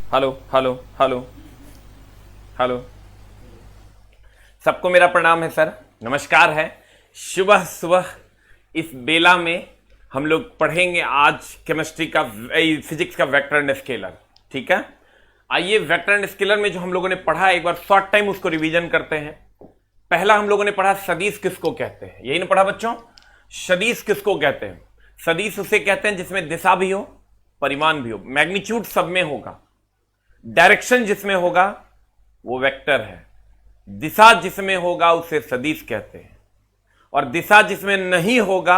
Hello hello hello hello. सबको मेरा प्रणाम है सर, नमस्कार है। सुबह सुबह इस बेला में हम लोग पढ़ेंगे आज केमिस्ट्री का फिजिक्स का वेक्टर एंड स्केलर। ठीक है, आइए वेक्टर एंड स्केलर में जो हम लोगों ने पढ़ा एक बार शॉर्ट टाइम उसको रिवीजन करते हैं। पहला हम लोगों ने पढ़ा सदिश किसको कहते हैं, यही ना पढ़ा बच्चों? सदिश किसको कहते हैं? सदिश उसे कहते हैं जिसमें दिशा भी हो, परिमाण भी हो, मैग्नीट्यूड सब में होगा, डायरेक्शन जिसमें होगा वो वेक्टर है, दिशा जिसमें होगा उसे सदिश कहते हैं, और दिशा जिसमें नहीं होगा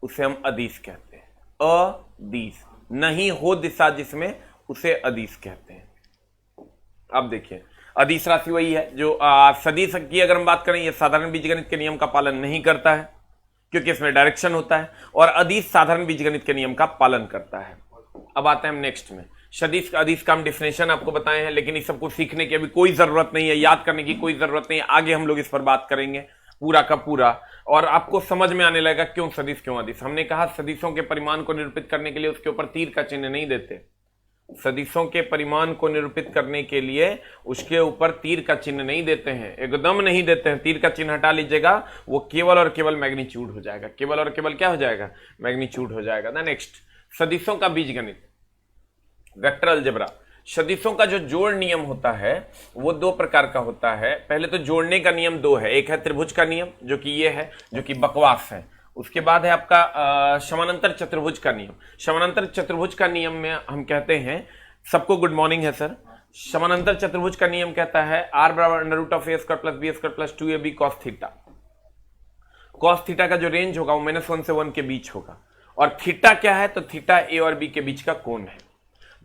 उसे हम अदिश कहते हैं। अदिश नहीं हो दिशा जिसमें, उसे अदिश कहते हैं। अब देखिए अदिश राशि वही है जो सदिश की अगर हम बात करें, ये साधारण बीजगणित के नियम का पालन नहीं करता है क्योंकि इसमें डायरेक्शन होता है, और अदिश साधारण बीजगणित के नियम का पालन करता है। अब आते हैं हम नेक्स्ट में। सदिश अदिश का हम डिफिनेशन आपको बताए हैं, लेकिन इस सबको सीखने की अभी कोई जरूरत नहीं है, याद करने की कोई जरूरत नहीं है। आगे हम लोग इस पर बात करेंगे पूरा का पूरा, और आपको समझ में आने लगेगा क्यों सदिश क्यों अदिश। हमने कहा सदिशों के परिमाण को निरूपित करने के लिए उसके ऊपर तीर का चिन्ह नहीं देते। सदिशों के परिमाण को निरूपित करने के लिए उसके ऊपर तीर का चिन्ह नहीं देते हैं, एकदम नहीं देते हैं। तीर का चिन्ह हटा लीजिएगा, वो केवल और केवल मैग्नीट्यूड हो जाएगा। केवल और केवल क्या हो जाएगा? मैग्नीट्यूड हो जाएगा ना। नेक्स्ट, सदिशों का बीजगणित, वेक्टर अलजेब्रा। सदिशों का जो जोड़ नियम होता है वो दो प्रकार का होता है। पहले तो जोड़ने का नियम दो है, एक है त्रिभुज का नियम जो कि ये है, जो कि बकवास है। उसके बाद है आपका समानांतर चतुर्भुज का नियम। समानांतर चतुर्भुज का नियम में हम कहते हैं, सबको गुड मॉर्निंग है सर। समानांतर चतुर्भुज का नियम कहता है आर बराबर under root of A square plus B square plus 2ab cos theta. Cos theta का जो रेंज होगा वो -1 से 1 के बीच होगा, और थीटा क्या है? तो थीटा ए और बी के बीच का कोण है।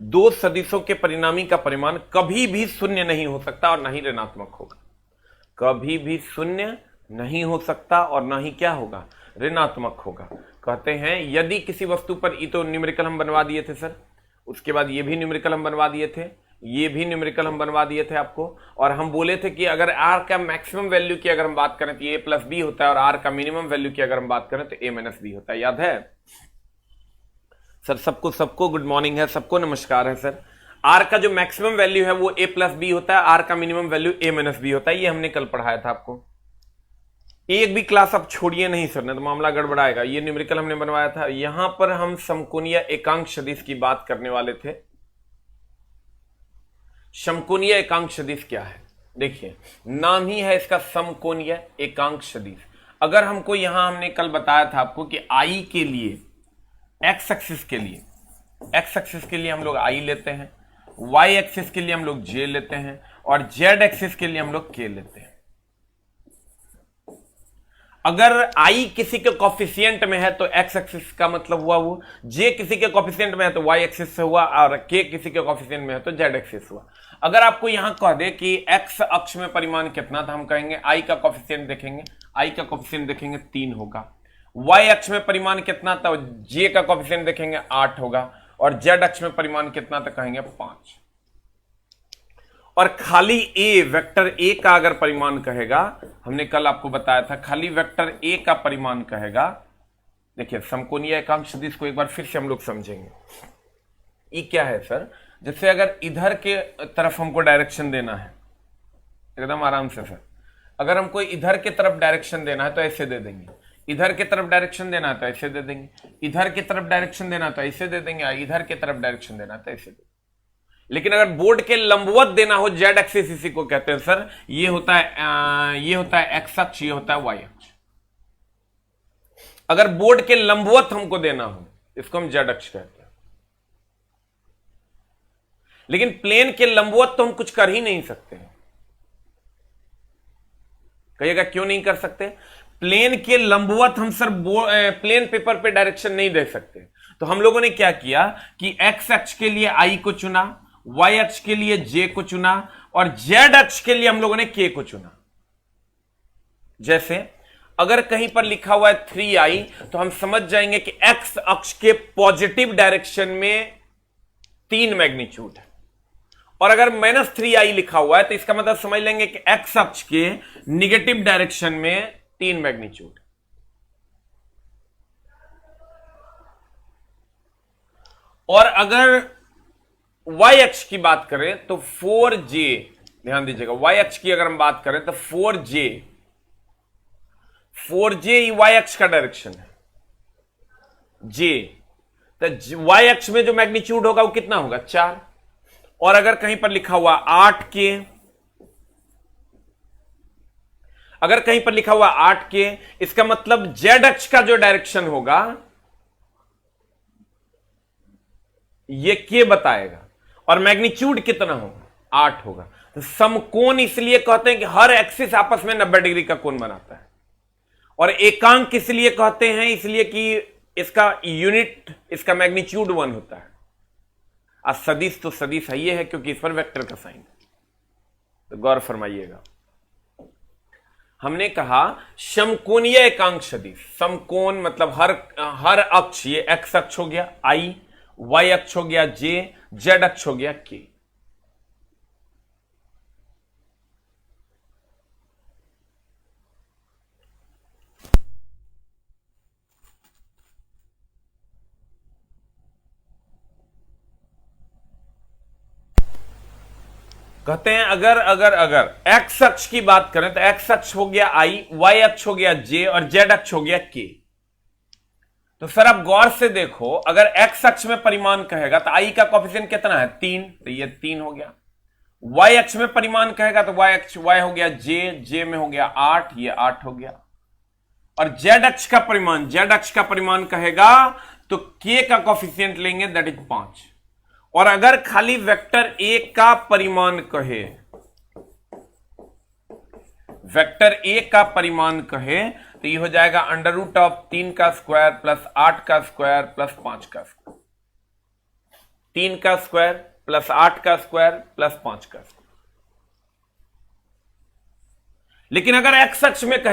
दो सदिशों के परिणामी का परिमाण कभी भी शून्य नहीं हो सकता और ना ही ऋणात्मक होगा। कभी भी शून्य नहीं हो सकता और ना ही क्या होगा? ऋणात्मक होगा। कहते हैं यदि किसी वस्तु पर, ये तो न्यूमेरिकल हम बनवा दिए थे सर, उसके बाद ये भी न्यूमेरिकल हम बनवा दिए थे, ये भी न्यूमेरिकल हम बनवा दिए थे आपको, और हम बोले थे कि अगर आर का मैक्सिमम वैल्यू की अगर हम बात करें तो ए प्लस बी होता है, और आर का मिनिमम वैल्यू की अगर हम बात करें तो ए माइनस बी होता है। याद है सर? सबको गुड मॉर्निंग है, सबको नमस्कार है सर। आर का जो मैक्सिमम वैल्यू है वो ए प्लस बी होता है, आर का मिनिमम वैल्यू ए माइनस बी होता है। ये हमने कल पढ़ाया था आपको। एक भी क्लास आप छोड़िए नहीं सर, नहीं तो मामला गड़बड़ाएगा। ये न्यूमेरिकल हमने बनवाया था। यहां पर हम समकोणीय एकांक सदिश की बात करने वाले थे। समकोणीय एकांक सदिश क्या है? देखिए नाम ही है इसका समकोणीय एकांक सदिश। अगर हमको यहां हमने कल बताया था आपको कि आई के लिए, एक्स एक्सिस के लिए, एक्स एक्सिस के लिए हम लोग आई लेते हैं, वाई एक्सिस के लिए हम लोग जे लेते हैं, और जेड एक्सिस के लिए हम लोग के लेते हैं। अगर आई किसी के कॉफिशिएंट में है तो एक्स एक्सिस का मतलब हुआ वो, जे किसी के कॉफिशिएंट में है तो वाई एक्सिस से हुआ, और के किसी के कॉफिशिएंट में है तो जेड एक्सिस हुआ। अगर आपको यहां कह दे कि एक्स अक्ष में परिमाण कितना था, हम कहेंगे आई का कॉफिशिएंट देखेंगे, आई का कॉफिशिएंट देखेंगे 3 होगा। वाई अक्ष में परिमाण कितना था, जे का कॉफिशिएंट देखेंगे 8 होगा, और जेड अक्ष में परिमाण कितना था, कहेंगे 5। और खाली ए, वेक्टर ए का अगर परिमाण कहेगा, हमने कल आपको बताया था, खाली वेक्टर ए का परिमाण कहेगा। देखिए समकोणीय एकांक सदिश को एक बार फिर से हम लोग समझेंगे। ये क्या है सर? जैसे अगर इधर के तरफ हमको डायरेक्शन देना है, एकदम आराम से सर, अगर हमको इधर के तरफ डायरेक्शन देना है तो ऐसे दे देंगे, इधर की तरफ डायरेक्शन देना है तो ऐसे दे देंगे, इधर की तरफ डायरेक्शन देना है तो ऐसे दे देंगे, इधर की तरफ डायरेक्शन देना है तो ऐसे दे। लेकिन अगर बोर्ड के लंबवत देना हो, जेड एक्सिस इसी को कहते हैं सर, ये होता है एक्स अक्ष, ये होता है वाई अक्ष। अगर बोर्ड के लंबवत हमको देना हो इसको हम जेड अक्ष कहते हैं। लेकिन प्लेन के लंबवत तो हम कुछ कर ही नहीं सकते। कहिएगा क्यों नहीं कर सकते? प्लेन के लंबवत हम सर प्लेन पेपर पे डायरेक्शन नहीं दे सकते। तो हम लोगों ने क्या किया कि एक्स अक्ष के लिए आई को चुना, वाई अक्ष के लिए जे को चुना, और जेड अक्ष के लिए हम लोगों ने के को चुना। जैसे अगर कहीं पर लिखा हुआ है 3i तो हम समझ जाएंगे कि एक्स अक्ष के पॉजिटिव डायरेक्शन में 3 मैग्नीट्यूड है, और अगर -3i लिखा हुआ है तो इसका मतलब समझ लेंगे कि एक्स अक्ष के निगेटिव डायरेक्शन में 3 मैग्नीट्यूड। और अगर वाई अक्ष की बात करें तो 4J, ध्यान दीजिएगा, वाई अक्ष की अगर हम बात करें तो 4J, 4J वाई अक्ष का डायरेक्शन है, J, तो वाई अक्ष में जो मैग्नीट्यूड होगा वो कितना होगा, 4। और अगर कहीं पर लिखा हुआ 8K, अगर कहीं पर लिखा हुआ 8K, इसका मतलब जेड अक्ष का जो डायरेक्शन होगा ये K बताएगा, और मैग्नीट्यूड कितना होगा, 8 होगा। तो समकोण इसलिए कहते हैं कि हर एक्सिस आपस में 90 डिग्री का कोण बनाता है, और एकांक इसलिए कहते हैं इसलिए कि इसका यूनिट, इसका मैग्नीट्यूड 1 होता है। आज सदिश तो सदिश है, ये है क्योंकि इस पर वेक्टर का साइन है, तो गौर फरमाइएगा। हमने कहा समकोणीय एकांक सदिश, समकोण मतलब हर अक्ष, ये एक्स अक्ष हो गया I, वाई अक्ष हो गया J, जेड अक्ष हो गया K। कहते हैं अगर एक्स अक्ष की बात करें तो एक्स अक्ष हो गया I, वाई अक्ष हो गया J और जेड अक्ष हो गया K। तो सर आप गौर से देखो, अगर एक्स अक्ष में परिमाण कहेगा तो I का कोफिशिएंट कितना है, 3, तो ये 3 हो गया। वाई अक्ष में परिमाण कहेगा तो वाई हो गया J में हो गया 8, ये 8 हो गया। और जेड अक्ष का परिमाण कहेगा तो K का कोफिशिएंट लेंगे, दैट इज 5। और अगर खाली वेक्टर A का परिमाण कहे, तो ये हो जाएगा √3 का स्क्वायर प्लस 8 का स्क्वायर प्लस 5 का स्क्वायर, 3 का स्क्वायर प्लस 8 का स्क्वायर प्लस 5 का स्क्वायर। लेकिन अगर एक्स अक्ष में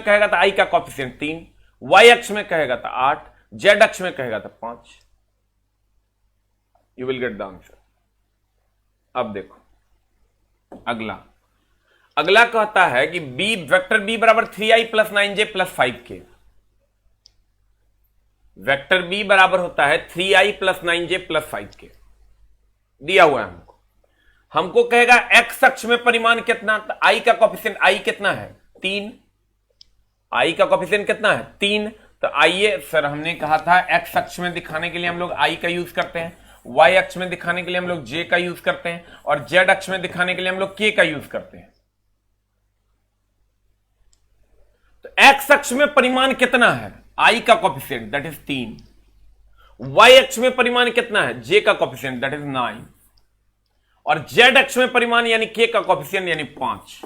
कहेगा तो I का कोफिशिएंट 3, वाई अक्ष में कहेगा तो 8, जेड अक्ष में कहेगा तो 5। You will get the answer. अब देखो अगला कहता है कि वेक्टर B बराबर 3I plus 9J plus 5K। Vector B बराबर होता है 3I plus 9J plus 5K, दिया हुआ है हमको कहेगा एक्स अक्ष में परिमाण कितना, तो I का कोफिशिएंट I कितना है, 3। I का कोफिशिएंट कितना है, 3। तो आइए सर, हमने कहा था एक्स अक्ष में दिखाने के लिए हम लोग I का यूज करते हैं, वाई अक्ष में दिखाने के लिए हम लोग J का यूज करते हैं, और जेड अक्ष में दिखाने के लिए हम लोग K का यूज करते हैं। तो एक्स अक्ष में परिमाण कितना है, I का कोफिशिएंट दैट इज 3। वाई अक्ष में परिमाण कितना है, J का कोफिशिएंट दैट इज 9। और जेड अक्ष में परिमाण यानी K का कोफिशिएंट यानी 5।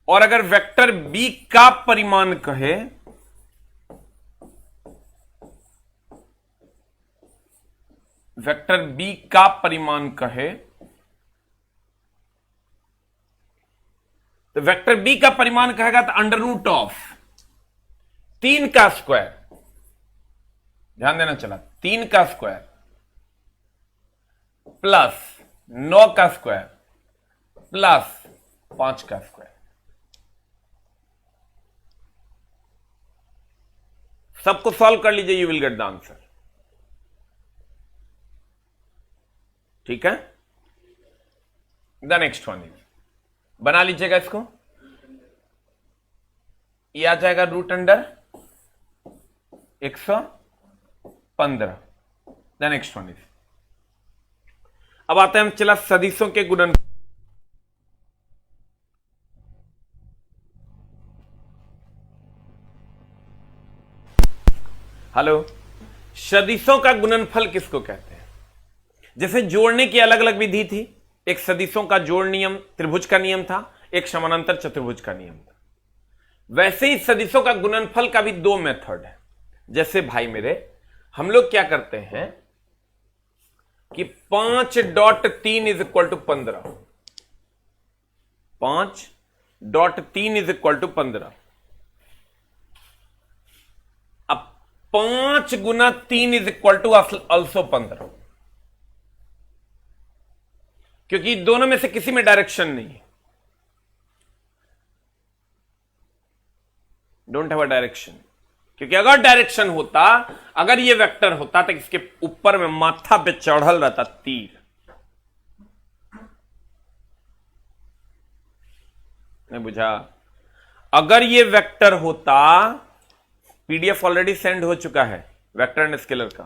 और अगर वेक्टर B का परिमाण कहे, तो वेक्टर B का परिमाण कहेगा तो √3 का स्क्वायर, ध्यान देना चला, 3 का स्क्वायर प्लस 9 का स्क्वायर प्लस 5 का स्क्वायर। सबको सॉल्व कर लीजिए, you will get the answer. ठीक है, द नेक्स्ट वन इज, बना लीजिएगा इसको, ये आ जाएगा √115। द नेक्स्ट वन इज, अब आते हैं हम चला सदिशों के गुणन। हेलो, सदिशों का गुणनफल किसको कहते हैं? जैसे जोड़ने की अलग अलग विधि थी, एक सदिशों का जोड़ नियम त्रिभुज का नियम था, एक समानांतर चतुर्भुज का नियम था। वैसे ही सदिशों का गुणनफल का भी 2 मेथड है। जैसे भाई मेरे, हम लोग क्या करते हैं कि 5.3 is equal to 15, 5.3 is equal to 15। अब 5 गुना 3 इज इक्वल टू ऑल्सो 15, क्योंकि दोनों में से किसी में डायरेक्शन नहीं है, डोंट हैव अ डायरेक्शन। क्योंकि अगर डायरेक्शन होता, अगर ये वेक्टर होता तो इसके ऊपर में माथा पे चढ़ल रहता तीर। नहीं बुझा? अगर ये वेक्टर होता, पीडीएफ ऑलरेडी सेंड हो चुका है वेक्टर एंड स्केलर का।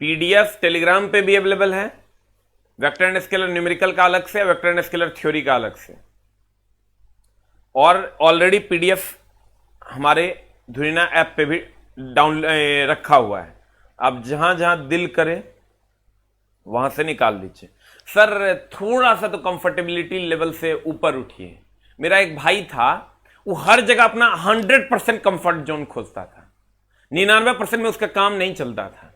पीडीएफ टेलीग्राम पे भी अवेलेबल है, वेक्टर एंड स्केलर न्यूमेरिकल का अलग से, वेक्टर एंड स्केलर थ्योरी का अलग से। और ऑलरेडी पीडीएफ हमारे धुरीना ऐप पे भी डाउन रखा हुआ है। आप जहां जहां दिल करे वहां से निकाल दीजिए। सर थोड़ा सा तो कंफर्टेबिलिटी लेवल से ऊपर उठिए। मेरा एक भाई था, वो हर जगह अपना 100% कंफर्ट जोन खोजता था। 99% में उसका काम नहीं चलता था,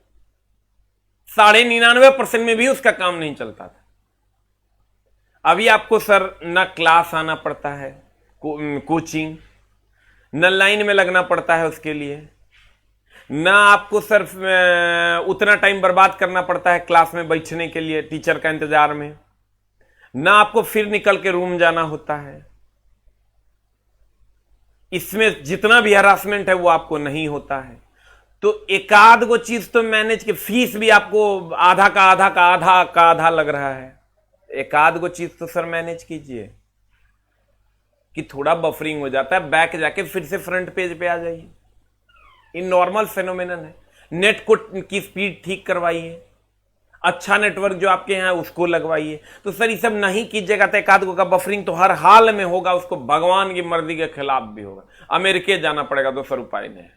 99.5% में भी उसका काम नहीं चलता था। अभी आपको सर ना क्लास आना पड़ता है, कोचिंग, न लाइन में लगना पड़ता है उसके लिए, ना आपको सिर्फ उतना टाइम बर्बाद करना पड़ता है क्लास में बैठने के लिए टीचर का इंतजार में, ना आपको फिर निकल के रूम जाना होता है। इसमें जितना भी हरासमेंट है वो आपको नहीं होता है। तो एकाध वो चीज तो मैनेज के, फीस भी आपको आधा का आधा लग रहा है। एकाध वो चीज तो सर मैनेज कीजिए कि थोड़ा बफरिंग हो जाता है, बैक जाके फिर से फ्रंट पेज पे आ जाइए। ये नॉर्मल फेनोमेनन है। नेट को की स्पीड ठीक करवाइए, अच्छा नेटवर्क जो आपके यहाँ उसको लगवाइए। तो सर ये सब नहीं कीजिएगा तो एक आध का बफरिंग तो हर हाल में होगा, उसको भगवान की मर्जी के खिलाफ भी होगा। अमेरिका जाना पड़ेगा, दूसरा उपाय नहीं है।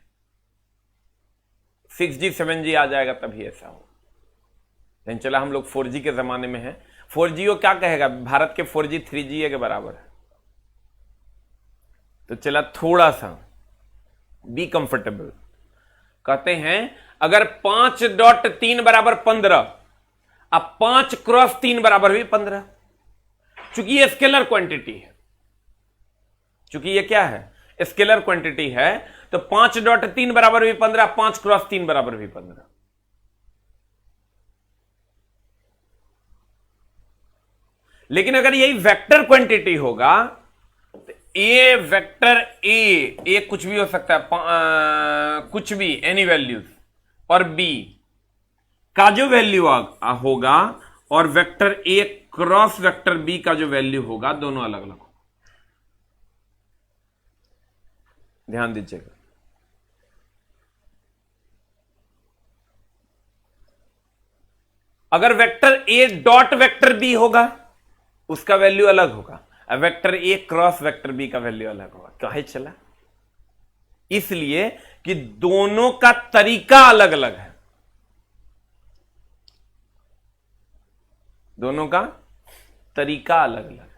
6G 7G आ जाएगा तभी ऐसा हो। लेकिन चला हम लोग 4G के जमाने में है। 4G को क्या कहेगा, भारत के 4G 3G के बराबर है। तो चला थोड़ा सा बी कंफर्टेबल। कहते हैं अगर 5.3 बराबर 15, अब 5 क्रॉस 3 बराबर भी 15। चूंकि ये स्केलर क्वांटिटी है, चूंकि ये क्या है, स्केलर क्वांटिटी है, तो 5.3 बराबर भी 15, 5 क्रॉस 3 बराबर भी 15। लेकिन अगर यही वेक्टर क्वांटिटी होगा तो ए वेक्टर ए कुछ भी हो सकता है, कुछ भी, एनी वैल्यूज, और बी का जो वैल्यू होगा और vector A cross vector B का जो वैल्यू होगा, दोनों अलग अलग होगा। ध्यान दीजिएगा। अगर vector A dot vector B होगा उसका वैल्यू अलग होगा, vector A cross vector B का वैल्यू अलग होगा। काहे चला? इसलिए कि दोनों का तरीका अलग अलग है, दोनों का तरीका अलग अलग है।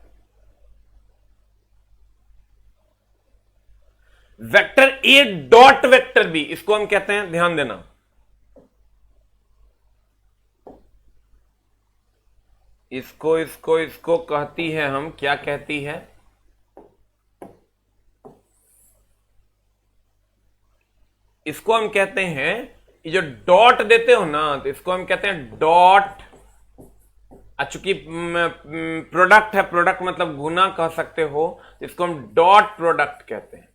Vector A dot vector B, इसको हम कहते हैं, ध्यान देना, इसको कहती है, हम क्या कहती है, इसको हम कहते हैं, ये जो डॉट देते हो ना, तो इसको हम कहते हैं डॉट। चूंकि प्रोडक्ट है, प्रोडक्ट मतलब गुना कह सकते हो, तो इसको हम डॉट प्रोडक्ट कहते हैं।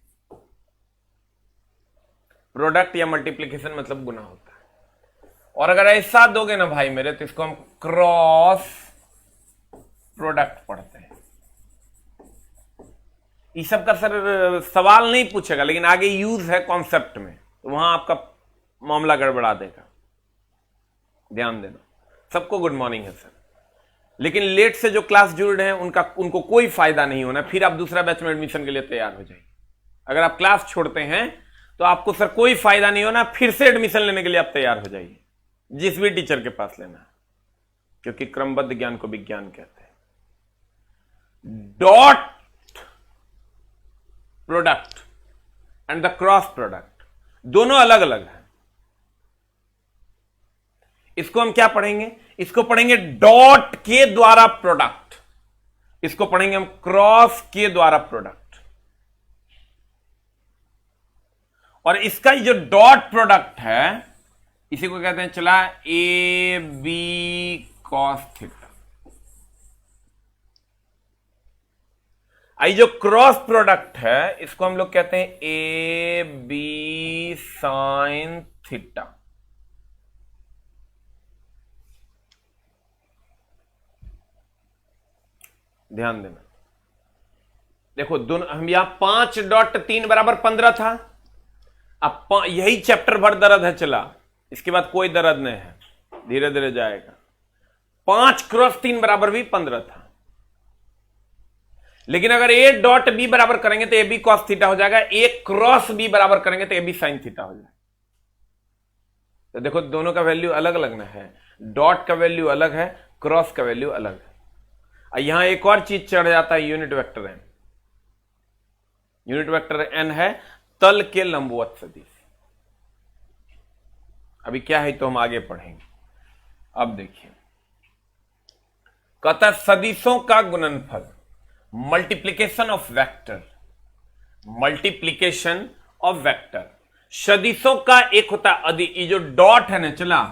प्रोडक्ट या मल्टीप्लीकेशन मतलब गुना होता है। और अगर ऐसा दोगे ना भाई मेरे, तो इसको हम क्रॉस प्रोडक्ट पढ़ते हैं। ये सब का सर सवाल नहीं पूछेगा, लेकिन आगे यूज है कॉन्सेप्ट में, तो वहां आपका मामला गड़बड़ा देगा। ध्यान देना। सबको गुड मॉर्निंग है सर, लेकिन लेट से जो क्लास जुड़ रहे हैं उनको कोई फायदा नहीं होना। फिर आप दूसरा बैच में एडमिशन के लिए तैयार हो जाइए। अगर आप क्लास छोड़ते हैं तो आपको सर कोई फायदा नहीं होना, फिर से एडमिशन लेने के लिए आप तैयार हो जाइए, जिस भी टीचर के पास लेना है, क्योंकि क्रमबद्ध ज्ञान को विज्ञान कहते हैं। Dot product and the cross product दोनों अलग अलग है। इसको हम क्या पढ़ेंगे? इसको पढ़ेंगे डॉट के द्वारा प्रोडक्ट, इसको पढ़ेंगे हम क्रॉस के द्वारा प्रोडक्ट। और इसका जो डॉट प्रोडक्ट है, इसी को कहते हैं चला ए बी कॉस थीटा। आई जो क्रॉस प्रोडक्ट है इसको हम लोग कहते हैं ए बी साइन थीटा। ध्यान देना, देखो दोनों हम यहां 5.3 = 15 था। अब यही चैप्टर भर दर्द है चला, इसके बाद कोई दर्द नहीं है, धीरे धीरे जाएगा। 5 × 3 = भी 15 था, लेकिन अगर ए डॉट बी बराबर करेंगे तो ए बी कॉस थीटा हो जाएगा, ए क्रॉस बी बराबर करेंगे तो ए बी साइन थीटा हो जाएगा। तो देखो दोनों का वैल्यू अलग अलग ना है, डॉट का वैल्यू अलग है, क्रॉस का वैल्यू अलग है। यहां एक और चीज चढ़ जाता है, unit vector N. Unit vector N है तल के लंबवत सदिश। अभी क्या है तो हम आगे पढ़ेंगे। अब देखिए, कहता सदिशों का गुणनफल, multiplication of vector, multiplication of vector. सदिशों का एक होता है ये जो डॉट है ना चला,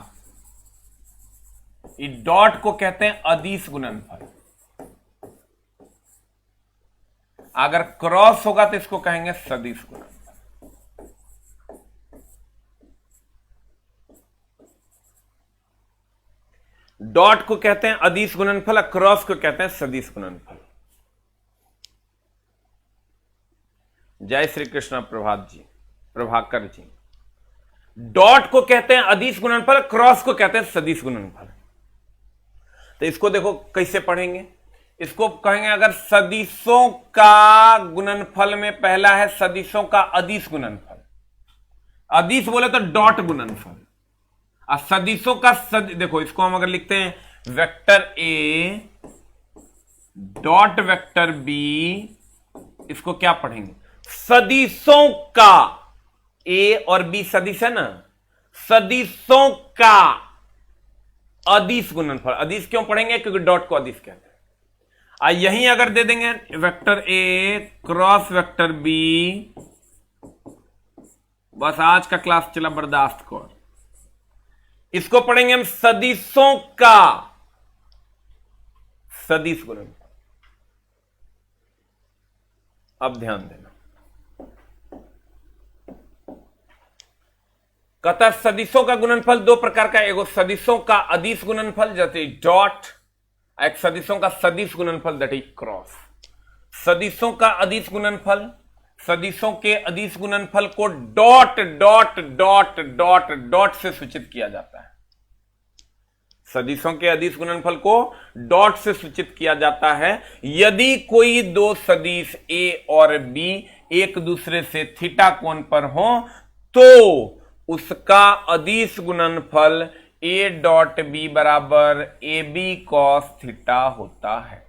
ये डॉट को कहते हैं अदिश गुणनफल। अगर क्रॉस होगा तो इसको कहेंगे सदिश गुणनफल। डॉट को कहते हैं अदिश गुणनफल, क्रॉस को कहते हैं सदिश गुणनफल। जय श्री कृष्ण प्रभात जी, प्रभाकर जी। डॉट को कहते हैं अदिश गुणनफल, क्रॉस को कहते हैं सदिश गुणनफल। तो इसको देखो कैसे पढ़ेंगे, इसको कहेंगे अगर सदिशों का गुणनफल में पहला है सदिशों का अदिश गुणनफल, अदिश बोले तो डॉट गुणनफल, और सदिशों का देखो इसको हम अगर लिखते हैं vector A dot vector B, इसको क्या पढ़ेंगे सदिशों का, ए और बी सदिश है ना, सदिशों का अदिश गुणनफल। अदिश क्यों पढ़ेंगे, क्योंकि डॉट को अदिश कहते हैं। यहीं अगर दे देंगे vector A cross vector B, बस आज का क्लास चला बर्दाश्त कर। इसको पढ़ेंगे हम सदिशों का सदिश गुणनफल। अब ध्यान देना, कहता सदिशों का गुणनफल दो प्रकार का, एगो सदिशों का अदिश गुणनफल जैसे डॉट, एक सदिशों का सदिश गुणनफल दैट इज क्रॉस। सदिशों का अदिश गुणनफल, सदिशों के अदिश गुणनफल co dot dot dot dot dot से सूचित किया जाता है। सदिशों के अदिश गुणनफल को डॉट से सूचित किया जाता है यदि कोई दो सदिश ए और बी एक दूसरे से थीटा कोण पर हो तो उसका अदिश गुणनफल ए डॉट बी बराबर ए बी कॉस थीटा होता है।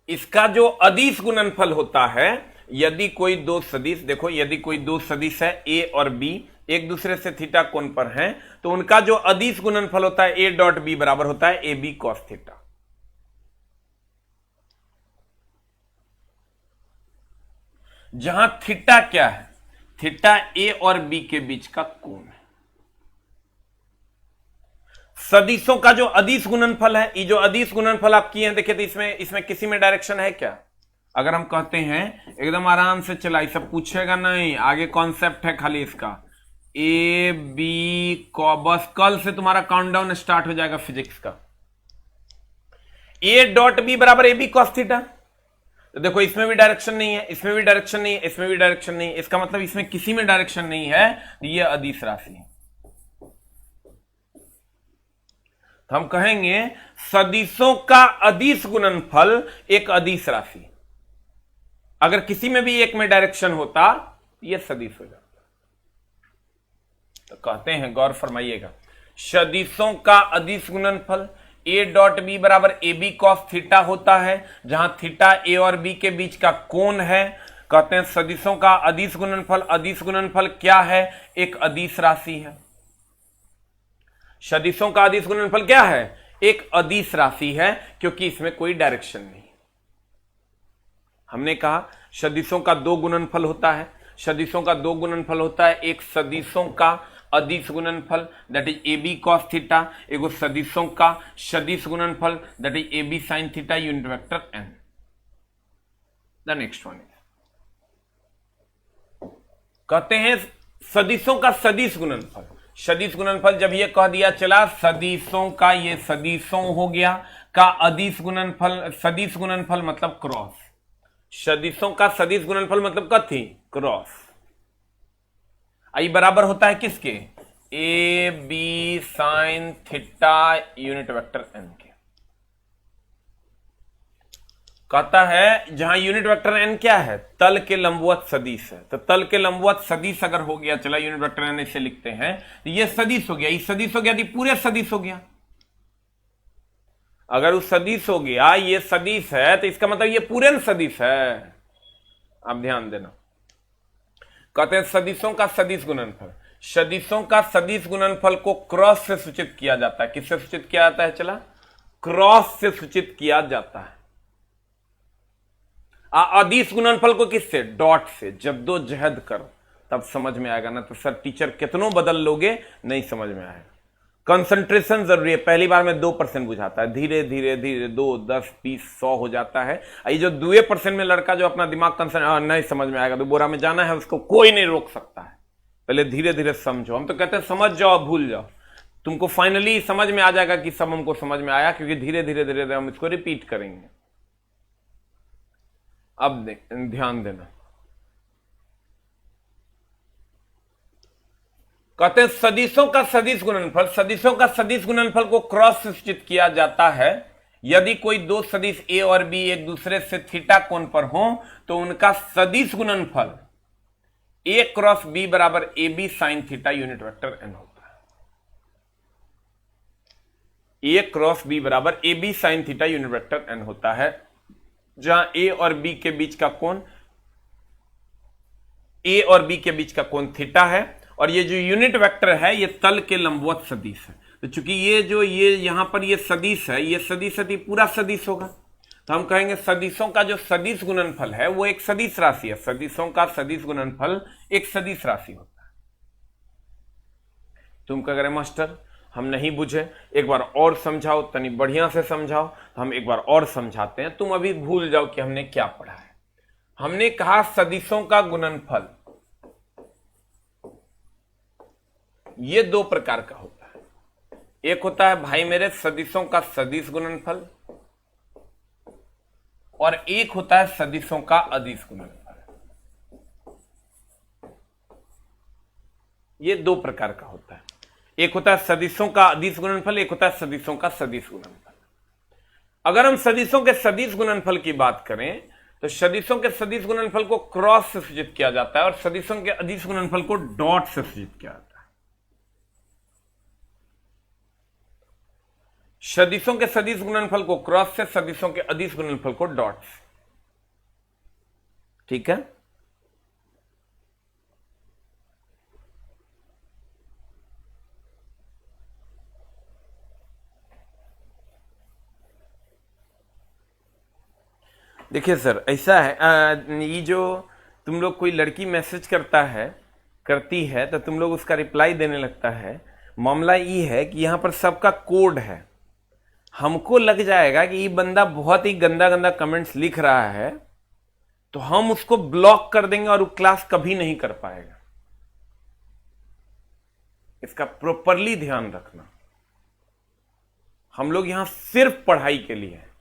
इसका जो अदिश गुणनफल होता है, यदि कोई दो सदिश, देखो यदि कोई दो सदिश है ए और बी एक दूसरे से थीटा कोण पर हैं, तो उनका जो अदिश गुणनफल होता है ए डॉट बी बराबर होता है ए बी कॉस थीटा। जहां थीटा क्या है, थीटा ए और बी के बीच का कोण है। सदिशों का जो अदिश गुणनफल है, ये जो अदिश गुणनफल आप किए हैं देखिए, तो इसमें किसी में डायरेक्शन है क्या? अगर हम कहते हैं एकदम आराम से चला, ये सब पूछेगा नहीं, आगे कॉन्सेप्ट है खाली इसका, ए बी को, बस कल से तुम्हारा काउंटडाउन स्टार्ट हो जाएगा फिजिक्स का। ए डॉट बी बराबर ए बी कॉस थीटा, तो देखो इसमें भी डायरेक्शन नहीं है, इसमें भी डायरेक्शन नहीं है, इसमें भी डायरेक्शन नहीं है, इसका मतलब इसमें किसी में डायरेक्शन नहीं है, तो ये अदिश राशि है। तो हम कहेंगे सदिशों का अदिश गुणनफल एक अदिश राशि, अगर किसी में भी एक में डायरेक्शन होता ये सदिश हो जाता। तो कहते हैं, गौर फरमाइएगा, सदिशों का अदिश गुणनफल ए डॉट बी बराबर ए बी कॉस थीटा होता है, जहां थीटा ए और बी के बीच का कोण है। कहते हैं सदिशों का अदिश गुणनफल, अदिश गुणनफल क्या है? एक अदिश राशि है। सदिशों का अदिश गुणनफल क्या है? एक अदिश राशि है, क्योंकि इसमें कोई डायरेक्शन नहीं। हमने कहा सदिशों का दो गुणनफल होता है, सदिशों का दो गुणनफल होता है, एक सदिशों का अदिश गुणनफल that is A B cos theta, एगो सदिशों का सदिश गुणनफल that is A B sine theta unit vector n। The next one कहते हैं सदिशों का सदिश गुणनफल। सदिश गुणनफल जब ये कह दिया चला सदिशों का, ये सदिशों हो गया का अदिश गुणनफल, सदिश गुणनफल मतलब क्रॉस, सदिशों का सदिश गुणनफल मतलब कथी क्रॉस। आई बराबर होता है किसके, A B sine theta unit vector n के। कहता है जहां यूनिट वेक्टर n क्या है, तल के लंबवत सदिश है, तो तल के लंबवत सदिश अगर हो गया, चला यूनिट वेक्टर n इसे लिखते हैं, तो ये सदिश हो गया, ये सदिश हो गया, ये पूरे सदिश हो गया। अगर वो सदिश हो गया, ये सदिश है, तो इसका मतलब ये पूरे सदिश है। आप ध्यान देना, कहते हैं सदिशों का सदिश गुणनफल, सदिशों का सदिश गुणनफल को क्रॉस से सूचित किया जाता है। किससे सूचित किया जाता है, चला क्रॉस से सूचित किया जाता है। अदिश गुणनफल को किससे, डॉट से। जब दो जहद कर तब समझ में आएगा, ना तो सर टीचर कितनों बदल लोगे नहीं समझ में आएगा। कंसंट्रेशन जरूरी है, पहली बार में 2% बुझाता है, धीरे धीरे धीरे 2, 10, 20, 100 हो जाता है। ये जो 2% में लड़का जो अपना दिमाग नहीं समझ में आएगा तो बोरा में जाना है, उसको कोई नहीं रोक सकता है। पहले धीरे धीरे समझो, हम तो कहते हैं समझ जाओ भूल जाओ, तुमको फाइनली समझ में आ जाएगा कि सब हमको समझ में आया, क्योंकि धीरे धीरे धीरे हम इसको रिपीट करेंगे। अब ध्यान देना, कहते हैं सदिशों का सदिश गुणनफल, सदिशों का सदिश गुणनफल को क्रॉस से सूचित किया जाता है यदि कोई दो सदिश ए और बी एक दूसरे से थीटा कोण पर हो, तो उनका सदिश गुणनफल ए क्रॉस बी बराबर A B sine theta unit vector n होता है। ए क्रॉस बी बराबर A B sine theta unit vector n होता है, जहां ए और बी के बीच का कोण, ए और बी के बीच का कोण थीटा है, और ये जो यूनिट वेक्टर है ये तल के लंबवत सदिश है। तो चूंकि ये यहां पर ये सदिश है, ये सदिश है, पूरा सदिश होगा, तो हम कहेंगे सदिशों का जो सदिश गुणनफल है वो एक सदिश राशि है। सदिशों का सदिश गुणनफल एक सदिश राशि होता है। तुम कह रहे मास्टर हम नहीं बुझे, एक बार और समझाओ, तनी बढ़िया से समझाओ। तो हम एक बार और समझाते हैं, तुम अभी भूल जाओ कि हमने क्या पढ़ा है। हमने कहा सदिशों का गुणनफल ये दो प्रकार का होता है। एक होता है भाई मेरे सदिशों का सदिश गुणनफल, और एक होता है सदिशों का अदिश गुणनफल। ये दो प्रकार का होता है, एक होता है सदिशों का अदिश गुणनफल, एक होता है सदिशों का सदिश गुणनफल। अगर हम सदिशों के सदिश गुणनफल की बात करें तो सदिशों के सदिश गुणनफल को क्रॉस से सूचित किया जाता है और सदिशों के अदिश गुणनफल को डॉट से सूचित किया जाता है। सदिशों के सदिश गुणनफल को क्रॉस से, सदिशों के अदिश गुणनफल को डॉट से। ठीक है, देखिए सर ऐसा है, ये जो तुम लोग कोई लड़की मैसेज करती है तो तुम लोग उसका रिप्लाई देने लगता है। मामला ये है कि यहां पर सबका कोड है, हमको लग जाएगा कि ये बंदा बहुत ही गंदा गंदा कमेंट्स लिख रहा है, तो हम उसको ब्लॉक कर देंगे और वो क्लास कभी नहीं कर पाएगा। इसका प्रॉपरली ध्यान रखना। हम लोग यहां सिर्फ पढ़ाई के लिए हैं।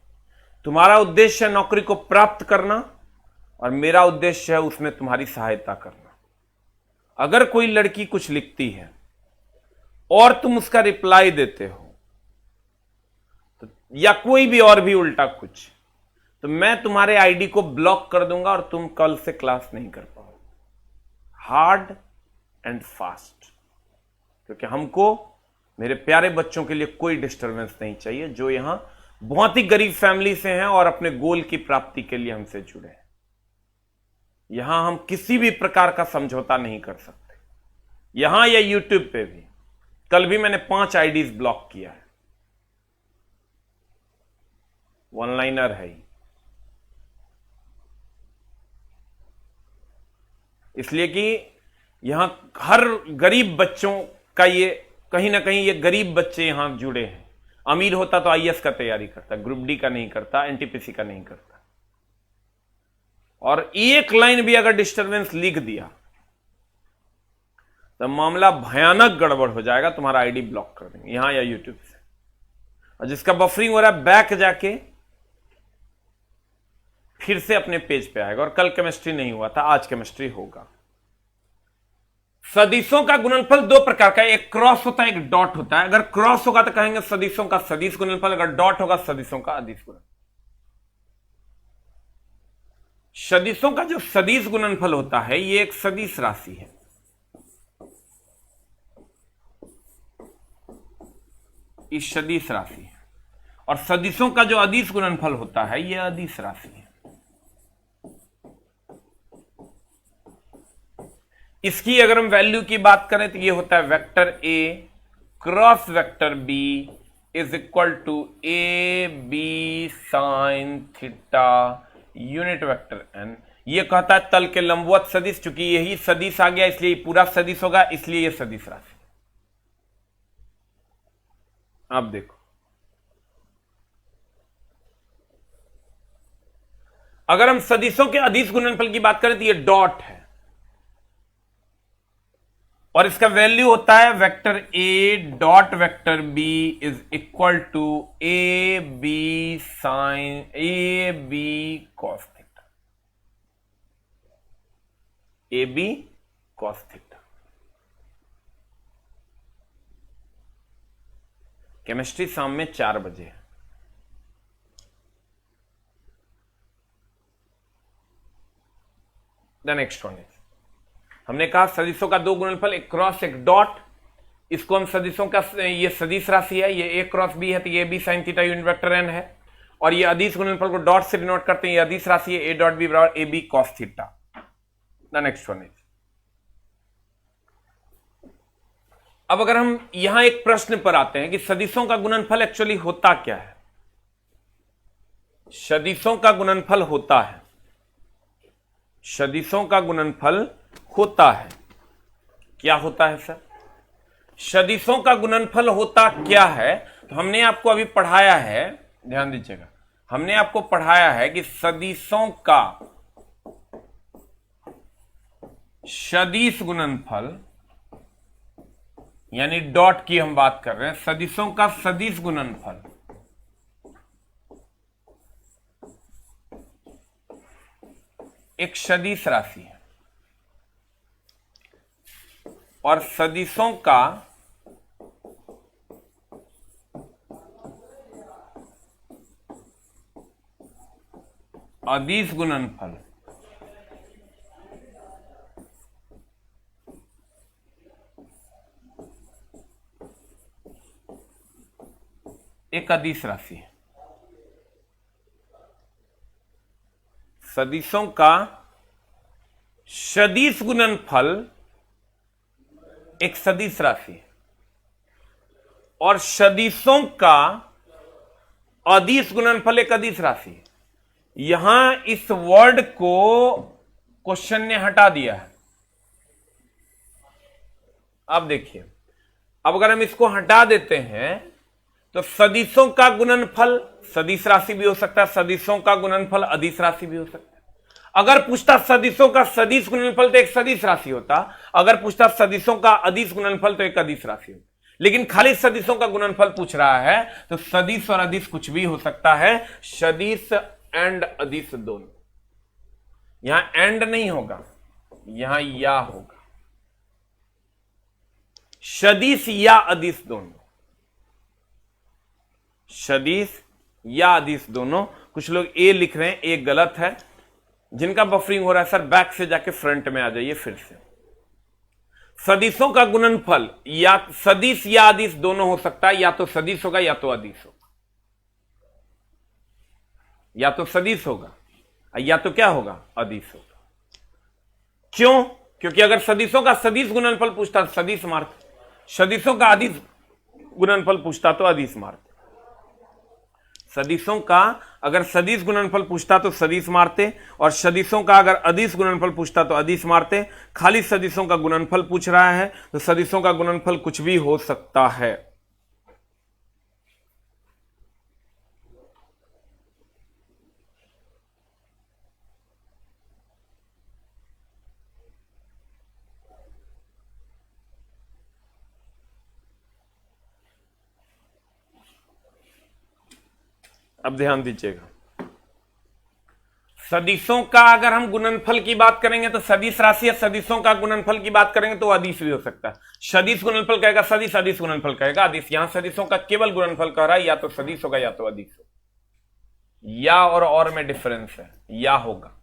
तुम्हारा उद्देश्य है नौकरी को प्राप्त करना और मेरा उद्देश्य है उसमें तुम्हारी सहायता करना। अगर कोई लड़की कुछ लिखती है और तुम उसका रिप्लाई देते हो तो, या कोई भी और भी उल्टा कुछ, तो मैं तुम्हारे आईडी को ब्लॉक कर दूंगा और तुम कल से क्लास नहीं कर पाओगे। हार्ड एंड फास्ट, क्योंकि हमको मेरे प्यारे बच्चों के लिए कोई डिस्टरबेंस नहीं चाहिए जो यहां बहुत ही गरीब फैमिली से हैं और अपने गोल की प्राप्ति के लिए हमसे जुड़े हैं। यहां हम किसी भी प्रकार का समझौता नहीं कर सकते, यहां या यूट्यूब पे भी। कल भी मैंने 5 आईडीज ब्लॉक किया है, वन लाइनर है ही। इसलिए कि यहां हर गरीब बच्चों का ये कहीं ना कहीं ये गरीब बच्चे यहां जुड़े हैं। अमीर होता तो आईएएस का तैयारी करता, ग्रुप डी का नहीं करता, एनटीपीसी का नहीं करता। और एक लाइन भी अगर डिस्टरबेंस लिख दिया तो मामला भयानक गड़बड़ हो जाएगा, तुम्हारा आईडी ब्लॉक कर देंगे यहां या यूट्यूब से। और जिसका बफरिंग हो रहा है बैक जाके फिर से अपने पेज पे आएगा। और कल केमिस्ट्री नहीं हुआ था, आज केमिस्ट्री होगा। सदिशों का गुणनफल दो प्रकार का है, एक क्रॉस होता है, एक डॉट होता है। अगर क्रॉस होगा तो कहेंगे सदिशों का सदिश गुणनफल, अगर डॉट होगा सदिशों का अदिश गुणनफल। सदिशों का जो सदिश गुणनफल होता है ये एक सदिश राशि है। इस सदिश राशि है। और सदिशों का जो अदिश गुणनफल होता है यह अदिश राशि है। इसकी अगर हम वैल्यू की बात करें तो ये होता है vector A cross vector B is equal to A B sine theta unit vector N. ये कहता है तल के लंबवत सदिश, चूंकि यही सदिश आ गया इसलिए पूरा सदिश होगा, इसलिए यह सदिश राशि। आप देखो, अगर हम सदिशों के अदिश गुणनफल की बात करें तो ये डॉट है और इसका वैल्यू होता है vector A dot vector B is equal to A B sine A B cos theta. A B cos theta. Chemistry शाम में 4 बजे है। द नेक्स्ट वन इज, हमने कहा सदिशों का दो गुणनफल, एक क्रॉस एक डॉट। इसको हम सदिशों का, ये सदिश राशि है, ये ए क्रॉस बी है तो ये B sine theta unit vector N है। और ये अदिश गुणनफल को डॉट से डिनोट करते हैं, ये अदिश राशि है, ए डॉट बी बराबर A B cos theta. The next one is, अब अगर हम यहां एक प्रश्न पर आते हैं कि सदिशों का गुणनफल एक्चुअली होता क्या है। सदिशों का गुणनफल होता है, सदिशों का गुणनफल होता है, क्या होता है सर? सदिशों का गुणनफल होता क्या है? तो हमने आपको अभी पढ़ाया है, ध्यान दीजिएगा, हमने आपको पढ़ाया है कि सदिशों का सदिश गुणनफल, यानी डॉट की हम बात कर रहे हैं, सदिशों का सदिश गुणनफल एक सदिश राशि है और सदिशों का अदिश गुणनफल एक अदिश राशि है। सदिशों का सदिश गुणनफल एक सदिश राशि है और सदिशों का अदिश गुणनफल एक अदिश राशि है। यहां इस वर्ड को क्वेश्चन ने हटा दिया है। अब देखिए, अब अगर हम इसको हटा देते हैं तो सदिशों का गुणनफल सदिश राशि भी हो सकता है, सदिशों का गुणनफल अदिश राशि भी हो सकता है। अगर पूछता सदिशों का सदिश गुणनफल तो एक सदिश राशि होता, अगर पूछता सदिशों का अदिश गुणनफल तो एक अदिश राशि होता। लेकिन खाली सदिशों का गुणनफल पूछ रहा है तो सदिश और अदिश कुछ भी हो सकता है, सदिश एंड अदिश दोनों। यहां एंड नहीं होगा, यहां या होगा, सदिश या अदिश दोनों, सदिश या अदिश दोनों। कुछ लोग ए लिख रहे हैं, ए गलत है। जिनका बफरिंग हो रहा है सर बैक से जाके फ्रंट में आ जाइए फिर से। सदिशों का गुणनफल या सदिश या अदिश दोनों हो सकता है, या तो सदिश होगा या तो अदिश होगा, या तो सदिश होगा या तो क्या होगा, अदिश होगा। क्यों? क्योंकि अगर सदिशों का सदिश गुणनफल पूछता तो सदिश मारते, सदिशों का अदिश गुणनफल पूछता तो अदिश मारते। सदिशों का अगर सदिश गुणनफल पूछता तो सदिश मारते, और सदिशों का अगर अदिश गुणनफल पूछता तो अदिश मारते। खाली सदिशों का गुणनफल पूछ रहा है तो सदिशों का गुणनफल कुछ भी हो सकता है। अब ध्यान दीजिएगा, सदिशों का अगर हम गुणनफल की बात करेंगे तो सदिश राशि या सदिशों का गुणनफल की बात करेंगे तो अदिश भी हो सकता है। सदिश गुणनफल कहेगा सदिश, अदिश गुणनफल कहेगा अदिश। यहां सदिशों का केवल गुणनफल कह रहा है, या तो सदिश होगा या तो अदिश होगा। या और में डिफरेंस है, या होगा।